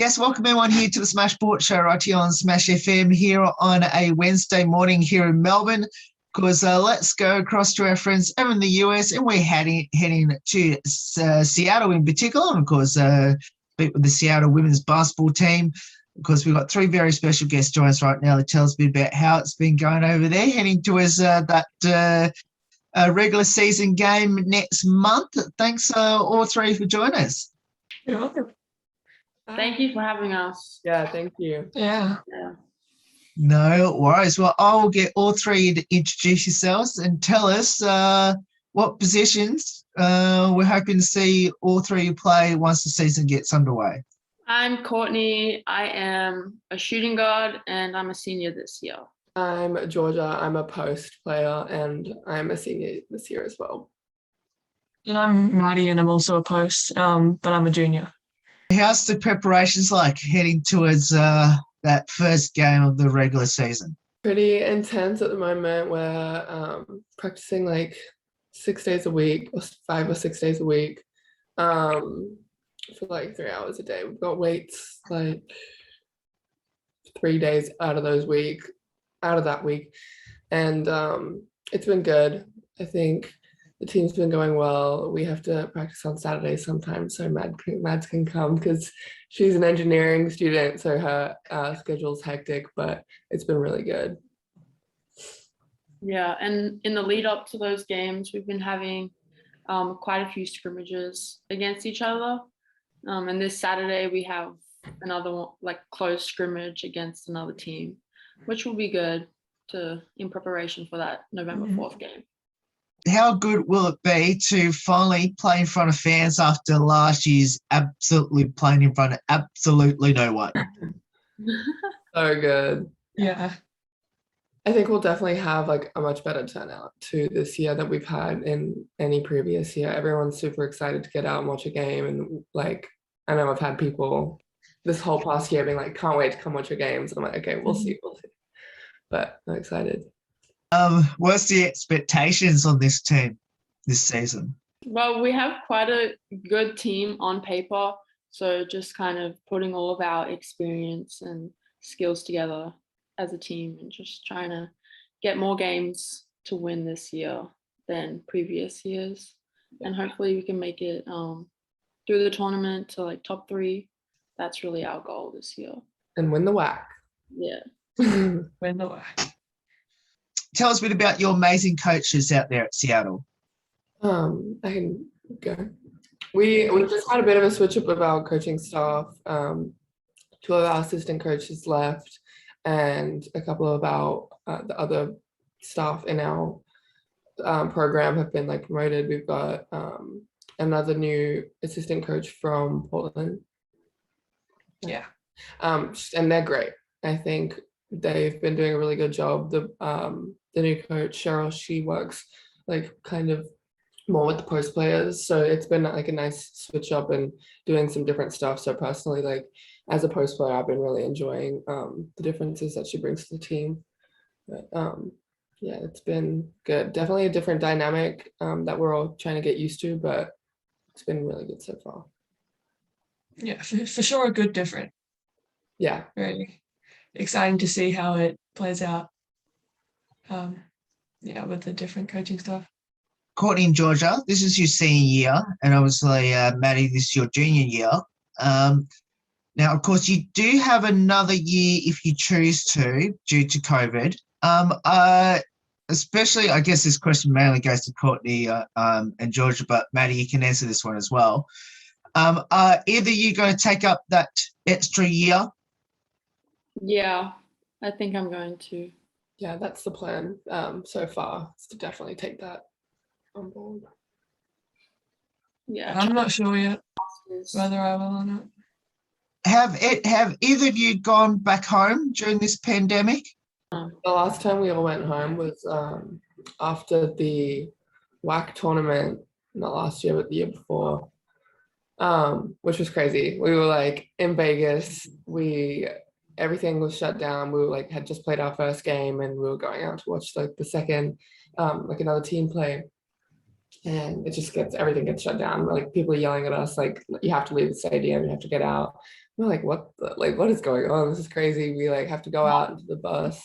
Yes, welcome everyone here to the Smash Sports Show right here on Smash FM here on a Wednesday morning here in Melbourne. Because let's go across to our friends over in the US, and we're heading to Seattle in particular, and of course, with the Seattle women's basketball team. Of course, we've got three very special guests joining us right now to tell us a bit about how it's been going over there, heading towards that regular season game next month. Thanks all three for joining us. You're welcome. Thank you for having us. Yeah, thank you. Yeah. No worries. Well, I'll get all three to introduce yourselves and tell us what positions we're hoping to see all three play once the season gets underway. I'm Courtney. I am a shooting guard and I'm a senior this year. I'm Georgia. I'm a post player and I'm a senior this year as well. And I'm Maddie and I'm also a post, but I'm a junior. How's the preparations like heading towards that first game of the regular season? Pretty intense at the moment. We're practicing like 6 days a week, or 5 or 6 days a week, for like 3 hours a day. We've got weights like 3 days out of that week, and it's been good. I think the team's been going well. We have to practice on Saturdays sometimes, so Mads can come because she's an engineering student, so her schedule's hectic, but it's been really good. Yeah, and in the lead up to those games, we've been having quite a few scrimmages against each other. And this Saturday we have another one, like close scrimmage against another team, which will be good in preparation for that November 4th game. How good will it be to finally play in front of fans after last year's absolutely playing in front of absolutely no one? So good. Yeah. I think we'll definitely have like a much better turnout to this year than we've had in any previous year. Everyone's super excited to get out and watch a game, and like I know I've had people this whole past year being like, can't wait to come watch your games, and I'm like, okay, we'll see. But I'm excited. What's the expectations on this team this season? Well, we have quite a good team on paper, so just kind of putting all of our experience and skills together as a team and just trying to get more games to win this year than previous years. And hopefully we can make it through the tournament to like top 3. That's really our goal this year. And win the WAC. Yeah. Win the WAC. Tell us a bit about your amazing coaches out there at Seattle. I can go. We just had a bit of a switch up of our coaching staff. 2 of our assistant coaches left, and a couple of our the other staff in our program have been like promoted. We've got another new assistant coach from Portland. Yeah. And they're great. I think they've been doing a really good job. The new coach, Cheryl, she works like kind of more with the post players. So it's been like a nice switch up and doing some different stuff. So personally, like as a post player, I've been really enjoying the differences that she brings to the team. But yeah, it's been good. Definitely a different dynamic that we're all trying to get used to, but it's been really good so far. Yeah, for sure, a good different. Yeah. Very exciting to see how it plays out. Yeah, with the different coaching stuff. Courtney and Georgia, this is your senior year, and obviously, Maddie, this is your junior year. Now, of course, you do have another year if you choose to, due to COVID. Especially, I guess this question mainly goes to Courtney and Georgia, but Maddie, you can answer this one as well. Are either you going to take up that extra year? Yeah, I think I'm going to. Yeah, that's the plan so far, is to definitely take that on board. Yeah. I'm not sure yet whether I will or not. Have either of you gone back home during this pandemic? The last time we all went home was after the WAC tournament, not last year, but the year before, which was crazy. We were like in Vegas, everything was shut down. We were like had just played our first game and we were going out to watch like the second, like another team play. and everything gets shut down. Like people are yelling at us, like you have to leave the stadium, you have to get out. We're like, what is going on? This is crazy. We like have to go out into the bus.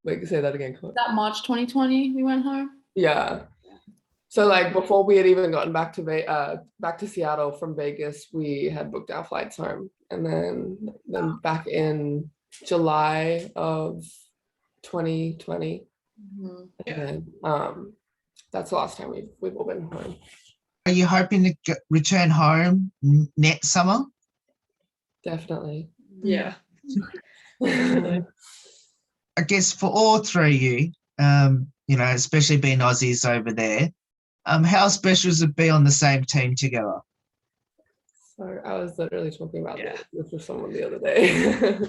Wait, say that again. That March 2020 we went home. Yeah. So like before we had even gotten back to Seattle from Vegas, we had booked our flights home, and then back in July of 2020, and that's the last time we've all been home. Are you hoping to return home next summer? Definitely. Yeah. I guess for all three of you, you know, especially being Aussies over there, how special does it be on the same team together? So I was literally talking about this with someone the other day.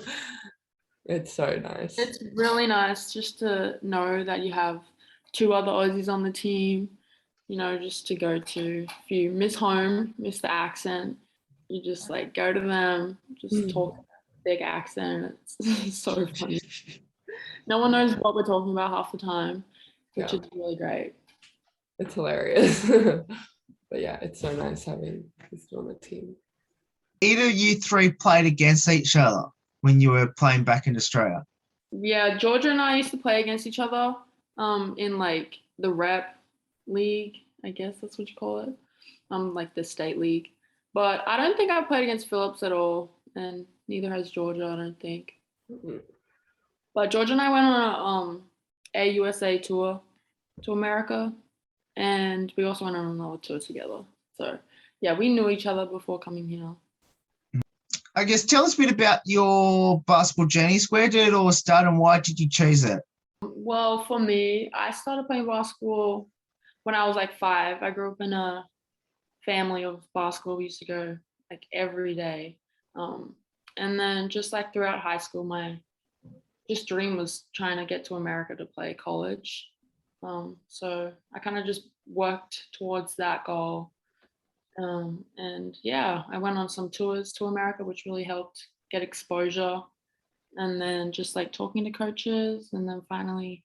It's so nice. It's really nice just to know that you have two other Aussies on the team, you know, just to go to. If you miss home, miss the accent, you just like go to them, just talk big accent. It's so funny. No one knows what we're talking about half the time, which is really great. It's hilarious. But yeah, it's so nice having these two on the team. Either of you three played against each other when you were playing back in Australia? Yeah, Georgia and I used to play against each other in like the rep league, I guess that's what you call it, like the state league. But I don't think I played against Phillips at all, and neither has Georgia, I don't think. But Georgia and I went on a USA tour to America, and we also went on another tour together. So yeah, we knew each other before coming here. I guess tell us a bit about your basketball journeys. Where did it all start and why did you choose it? Well, for me, I started playing basketball when I was like 5. I grew up in a family of basketball. We used to go like every day. And then just like throughout high school, my dream was trying to get to America to play college. So I kind of just worked towards that goal. And yeah, I went on some tours to America, which really helped get exposure. And then just like talking to coaches, and then finally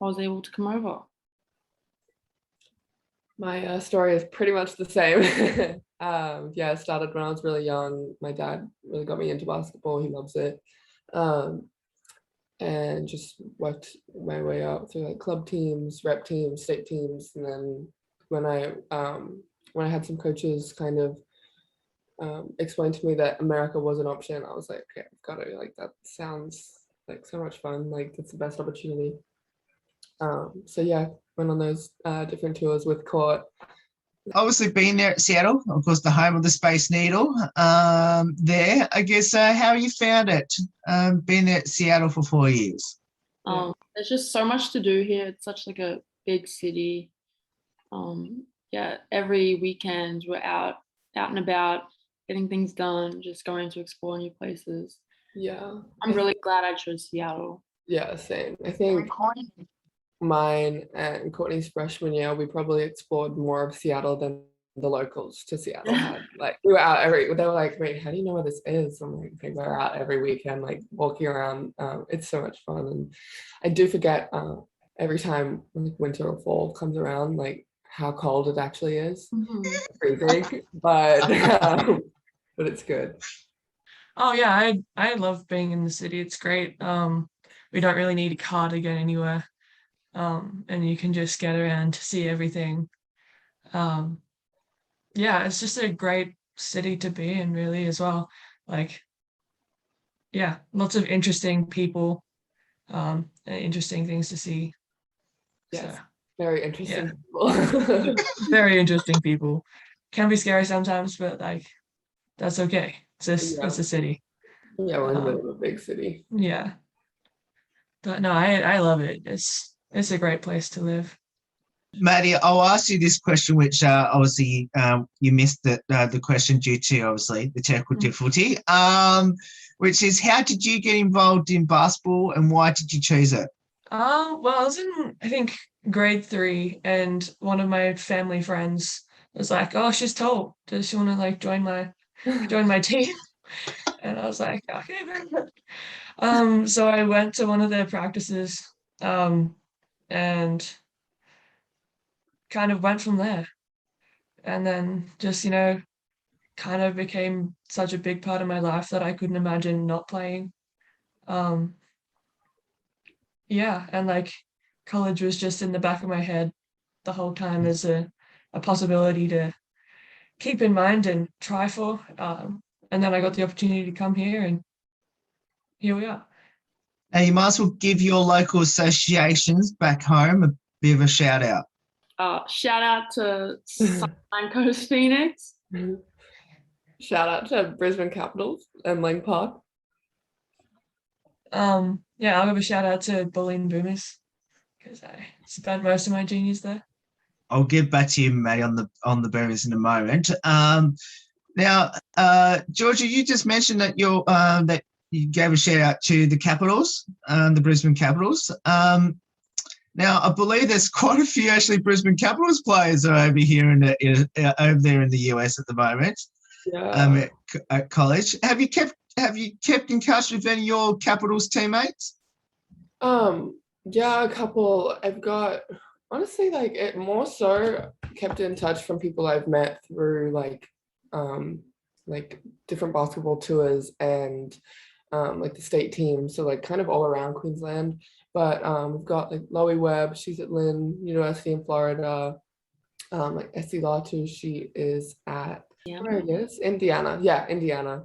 I was able to come over. My story is pretty much the same. Yeah, it started when I was really young. My dad really got me into basketball. He loves it. And just worked my way up through like club teams, rep teams, state teams. And then when I had some coaches kind of explain to me that America was an option, I was like, okay, I've got to, like, that sounds like so much fun, like it's the best opportunity. So yeah, went on those different tours with Court. Obviously being there at Seattle, of course, the home of the Space Needle there, I guess, how you found it, being there at Seattle for 4 years? There's just so much to do here. It's such like a big city. Yeah, every weekend we're out and about, getting things done, just going to explore new places. Yeah. I'm really glad I chose Seattle. Yeah, same. I think mine and Courtney's freshman year, we probably explored more of Seattle than the locals to Seattle had. Like we were out they were like, wait, how do you know where this is? I'm like, okay, we're out every weekend, like walking around. It's so much fun. And I do forget every time like winter or fall comes around, like how cold it actually is. Freezing, but it's good. Oh yeah, I love being in the city. It's great. We don't really need a car to get anywhere. And you can just get around to see everything. Yeah, it's just a great city to be in, really, as well. Like, yeah, lots of interesting people, and interesting things to see. Yes, So, very interesting people. very interesting people. Can be scary sometimes, but like, that's okay. It's a city. Yeah, we're in the middle of a big city. Yeah. But no, I love it. It's a great place to live. Maddie, I'll ask you this question, which obviously you missed the question due to obviously the technical difficulty, which is how did you get involved in basketball and why did you choose it? Well, I was in, I think, grade 3, and one of my family friends was like, "Oh, she's tall. Does she want to like join my team?" And I was like, "Okay, very good." So I went to one of their practices, and kind of went from there. And then just, kind of became such a big part of my life that I couldn't imagine not playing. Yeah, and like college was just in the back of my head the whole time as a possibility to keep in mind and try for. And then I got the opportunity to come here, and here we are. Now, you might as well give your local associations back home a bit of a shout out. Shout out to Sunshine Coast Phoenix. Shout out to Brisbane Capitals and Lang Park. Yeah, I'll give a shout out to Bulleen Boomers because I spent most of my juniors there. I'll get back to you, Matty, on the Boomers in a moment. Now, Georgia, you just mentioned that that you gave a shout out to the Capitals, the Brisbane Capitals. Now, I believe there's quite a few actually Brisbane Capitals players are over here over there in the US at the moment. Yeah. At college. Have you kept in touch with any of your Capitals teammates? Yeah, a couple. I've got, honestly, like it more so kept in touch from people I've met through like different basketball tours and like the state team, so like kind of all around Queensland. But we've got like Loie Webb, she's at Lynn University in Florida. Like Essie Latu, she is at where it is, Indiana. Yeah, Indiana.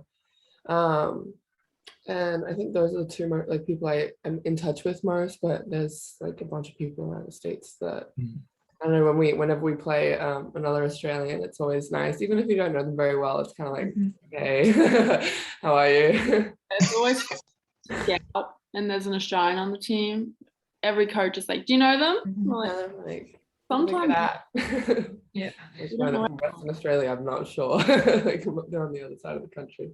And I think those are the two like people I'm in touch with most, but there's like a bunch of people around the States that I don't know, whenever we play another Australian, it's always nice. Even if you don't know them very well, it's kind of like, hey, how are you? It's always scout, and there's an Australian on the team. Every coach is like, do you know them? Like Sometimes. Yeah. From Western Australia, I'm not sure. Like they're on the other side of the country.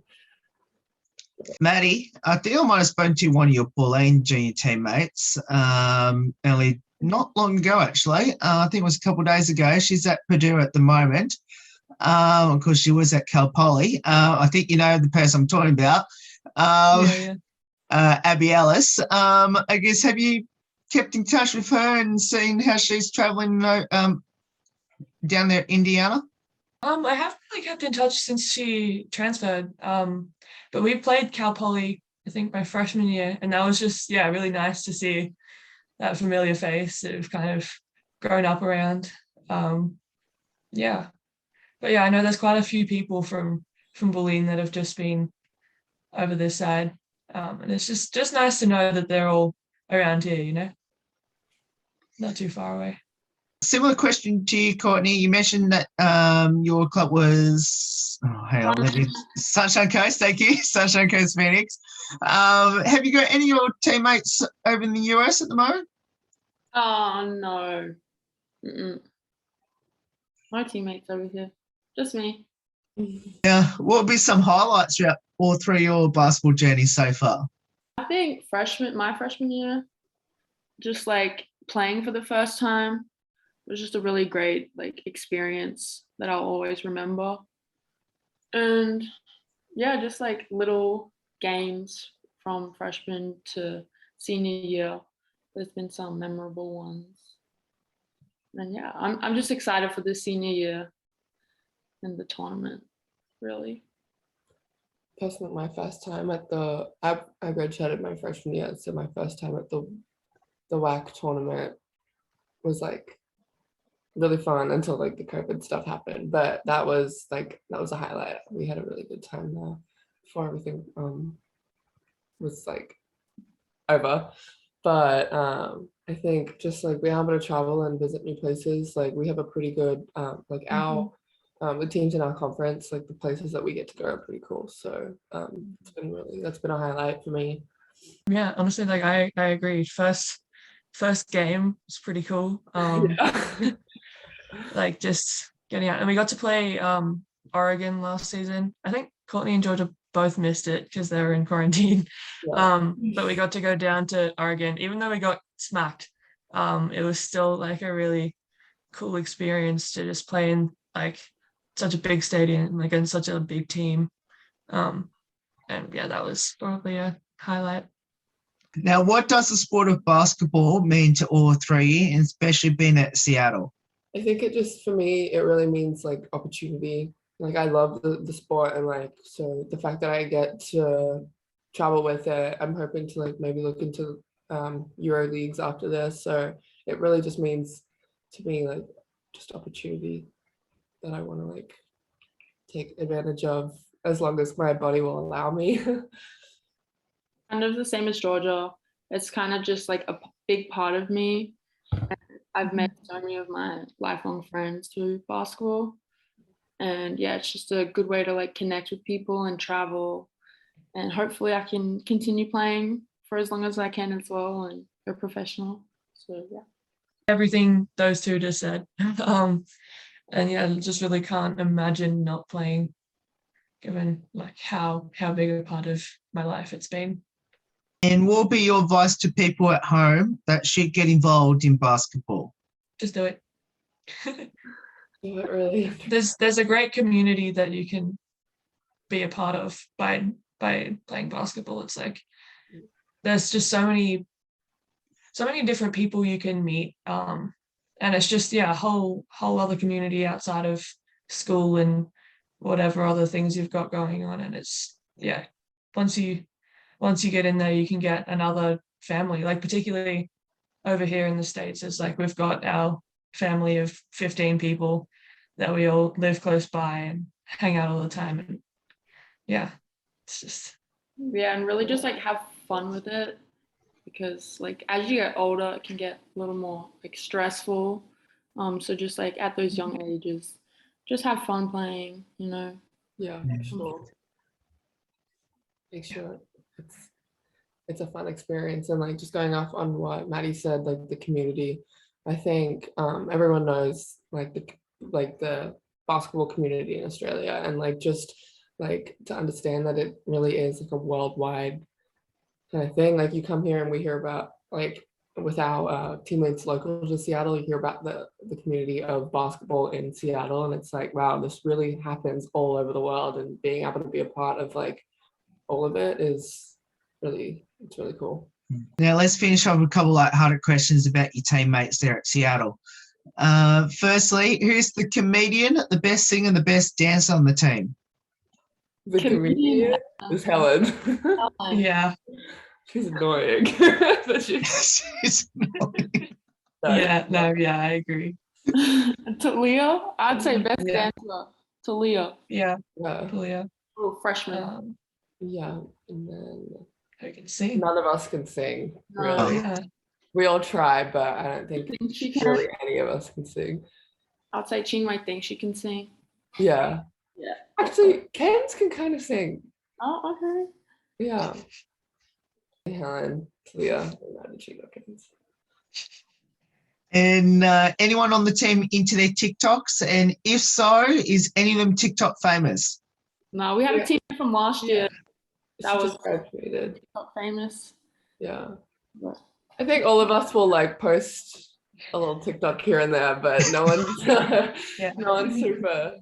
Maddie, I think I might have spoken to one of your Bulleen junior teammates only not long ago, actually. I think it was a couple of days ago. She's at Purdue at the moment. Of course, she was at Cal Poly. I think you know the person I'm talking about. Abby Ellis. I guess, have you kept in touch with her and seen how she's traveling down there in Indiana? I haven't really kept in touch since she transferred. But we played Cal Poly, I think, my freshman year, and that was just really nice to see that familiar face that we've kind of grown up around. But yeah, I know there's quite a few people from Bulleen that have just been over this side, and it's just nice to know that they're all around here, not too far away. Similar question to you, Courtney. You mentioned that your club was Sunshine Coast. Thank you, Sunshine Coast Phoenix. Have you got any of your teammates over in the US at the moment? Oh no, my teammates over here, just me. Yeah. What would be some highlights throughout all three of your basketball journeys so far? I think my freshman year, just like playing for the first time. It was just a really great experience that I'll always remember. And yeah, just like little games from freshman to senior year. There's been some memorable ones. And yeah, I'm just excited for the senior year and the tournament, really. Personally, my first time at I redshirted my freshman year, so my first time at the WAC tournament was really fun until the COVID stuff happened, but that was a highlight. We had a really good time there before everything was over. But I think just being able to travel and visit new places, we have a pretty good our the teams in our conference, the places that we get to go are pretty cool. So that's been a highlight for me. Yeah, honestly, I agree. First game was pretty cool. Just getting out, and we got to play Oregon last season. I think Courtney and Georgia both missed it because they were in quarantine. But we got to go down to Oregon, even though we got smacked. It was still a really cool experience to just play in such a big stadium, against such a big team. And yeah, that was probably a highlight. Now, what does the sport of basketball mean to all three, and especially being at Seattle? I think it just, for me, it really means like opportunity. Like I love the sport, and like, so the fact that I get to travel with it, I'm hoping to like maybe look into Euro leagues after this. So it really just means to me like just opportunity that I want to like take advantage of as long as my body will allow me. Kind of the same as Georgia. It's kind of just like a big part of me. I've met so many of my lifelong friends through basketball. And yeah, it's just a good way to like connect with people and travel. And hopefully I can continue playing for as long as I can as well and go professional. So yeah. Everything those two just said. And yeah, just really can't imagine not playing, given like how big a part of my life it's been. And what will be your advice to people at home that should get involved in basketball? Just do it. Not really. There's a great community that you can be a part of by playing basketball. It's like there's just so many different people you can meet, and it's just a whole other community outside of school and whatever other things you've got going on. And it's once you get in there, you can get another family. Like particularly over here in the States, it's like we've got our family of 15 people that we all live close by and hang out all the time. And it's just and really just like have fun with it, because like as you get older it can get a little more like stressful, so just like at those young ages just have fun playing, Yeah, sure. Make sure it's a fun experience. And like just going off on what Maddie said, like the community, I think everyone knows like the basketball community in Australia, and like just like to understand that it really is like a worldwide kind of thing. Like you come here and we hear about like with our teammates local to Seattle, you hear about the community of basketball in Seattle, and it's like, wow, this really happens all over the world, and being able to be a part of like all of it is really cool. Now let's finish off with a couple like harder questions about your teammates there at Seattle. Firstly, who's the comedian, the best singer, the best dancer on the team? The comedian is Helen. yeah. She's annoying. But She's annoying. I agree. Talia, I'd say best dancer, Talia. Yeah. Talia. Oh, freshman. And then who can sing? None of us can sing, No. really. Yeah. We all try, but I don't think she can. really any of us can sing. I'd say Ching might think she can sing. Yeah. Yeah. Actually, Kens can kind of sing. Oh, okay. Yeah. Helen, Talia, and Kens. And anyone on the team into their TikToks? And if so, is any of them TikTok famous? No, we had a team from last year that was graduated. TikTok famous. Yeah. But I think all of us will like post a little TikTok here and there, but no one's no one's super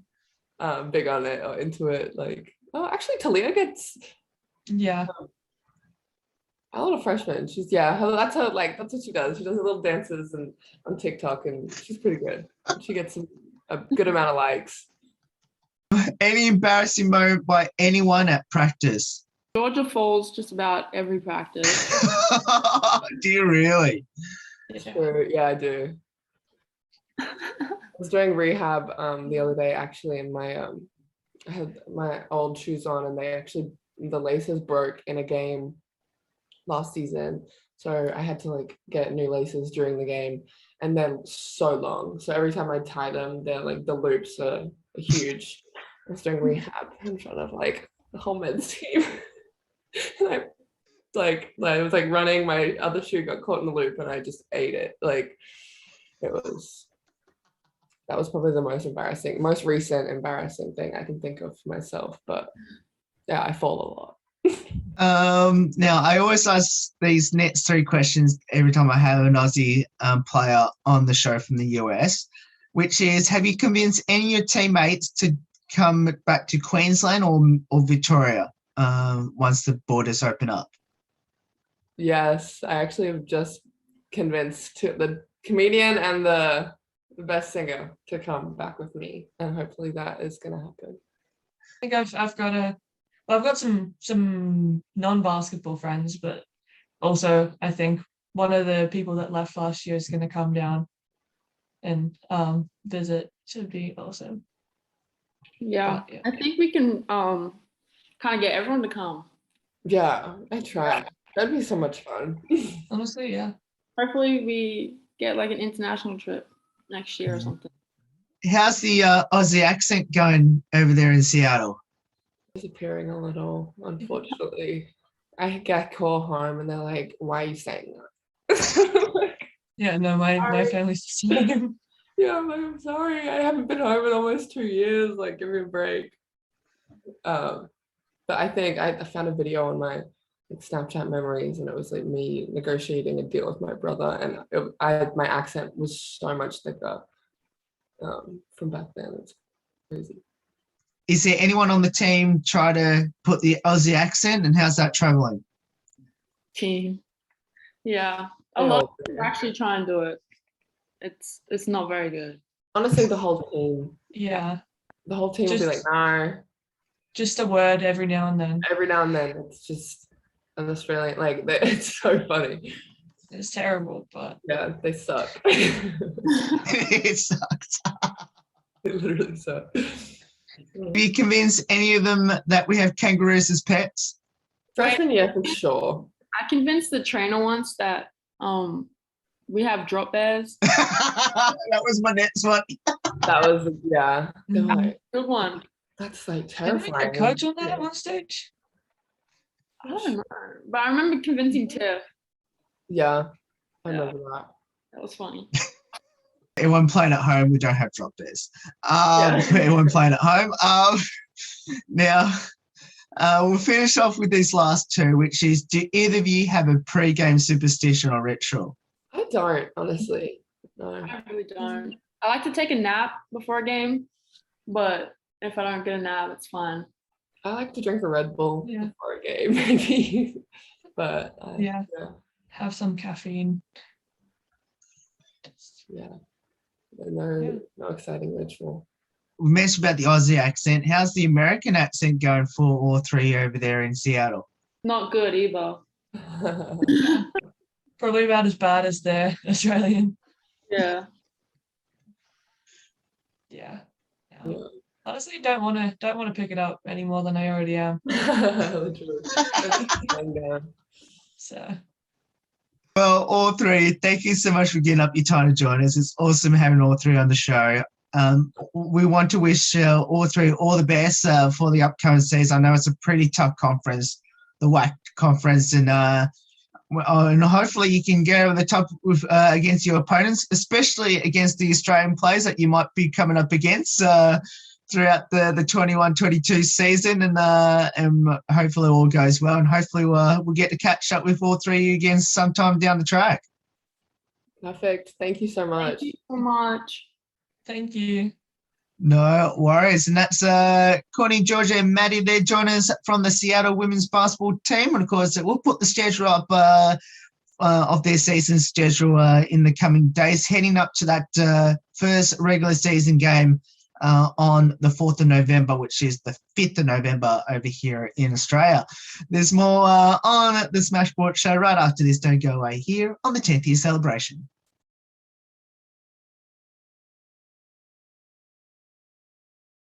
big on it or into it. Like, oh, actually, Talia gets a little freshman. She's that's what she does. She does little dances and on TikTok, and she's pretty good. She gets a good amount of likes. Any embarrassing moment by anyone at practice? Georgia falls just about every practice. Do you really? Yeah, I do. I was doing rehab the other day actually, and I had my old shoes on, and the laces broke in a game last season, so I had to like get new laces during the game, and they're so long, so every time I tie them, they're like the loops are huge. I was doing rehab in front of like the whole men's team. And I was like running, my other shoe got caught in the loop and I just ate it. Like that was probably the most recent embarrassing thing I can think of for myself. But yeah, I fall a lot. Now I always ask these next three questions every time I have an Aussie player on the show from the US, which is, have you convinced any of your teammates to come back to Queensland or Victoria once the borders open up? Yes, I actually have just convinced the comedian and the the best singer to come back with me, and hopefully that is gonna happen. I think I've got some non-basketball friends, but also I think one of the people that left last year is going to come down and visit. Should be awesome. Yeah, But, yeah. I think we can kind of get everyone to come. Yeah, I try. That'd be so much fun. Honestly, yeah. Hopefully, we get like an international trip next year or something. How's the Aussie accent going over there in Seattle? Disappearing a little, unfortunately. I get call home and they're like, "Why are you saying that?" Yeah, no, my family's the same. Yeah, I'm like, I'm sorry, I haven't been home in almost 2 years. Like, give me a break. But I think I found a video on my like, Snapchat memories, and it was like me negotiating a deal with my brother, and my accent was so much thicker from back then. It's crazy. Is there anyone on the team try to put the Aussie accent, and how's that traveling? Team. Yeah, a They lot all of people do. actually try and do it. It's not very good. Honestly, the whole team Yeah, will be like, Just- no. just a word every now and then. Every now and then, it's just an Australian, like, it's so funny. It's terrible, but Yeah, they suck. It sucks. They literally suck. Have you convinced any of them that we have kangaroos as pets? Freshman year for sure. I convinced the trainer once that we have drop bears. That was my next one. That was, yeah. They're Mhm. like, Good one. that's like didn't we terrifying. get coach on that at one stage? I don't know, but I remember convincing Tiff. Yeah, I Yeah. remember that. That was funny. Everyone playing at home, we don't have drop bears. Yeah. Everyone playing at home. Now, we'll finish off with these last two, which is, do either of you have a pre-game superstition or ritual? I don't, honestly. No. I really don't. I like to take a nap before a game, but if I don't get a nap, it's fine. I like to drink a Red Bull Yeah. before a game, maybe. But Yeah. yeah. Have some caffeine. Yeah. No, Yeah. no exciting ritual. We mentioned about the Aussie accent. How's the American accent going for all three over there in Seattle? Not good either. Probably about as bad as the Australian. Yeah. Yeah. Yeah. Honestly, don't want to pick it up any more than I already am. Literally. So Well, all three, thank you so much for getting up your time to join us. It's awesome having all three on the show. We want to wish all three all the best for the upcoming season. I know it's a pretty tough conference, the WAC conference, and hopefully you can get over the top with against your opponents, especially against the Australian players that you might be coming up against throughout the 21-22 season, and hopefully all goes well, and hopefully we'll get to catch up with all three again sometime down the track. Perfect. Thank you so much. Thank you so much. thank you. No worries. And that's Courtney, Georgia, and Maddie. They're joining us from the Seattle women's basketball team. And of course, we'll put the schedule up of their season schedule in the coming days, heading up to that first regular season game on the 4th of November, which is the 5th of November over here in Australia. There's more on the Smash Sport Show right after this. Don't go away here on the 10th year celebration.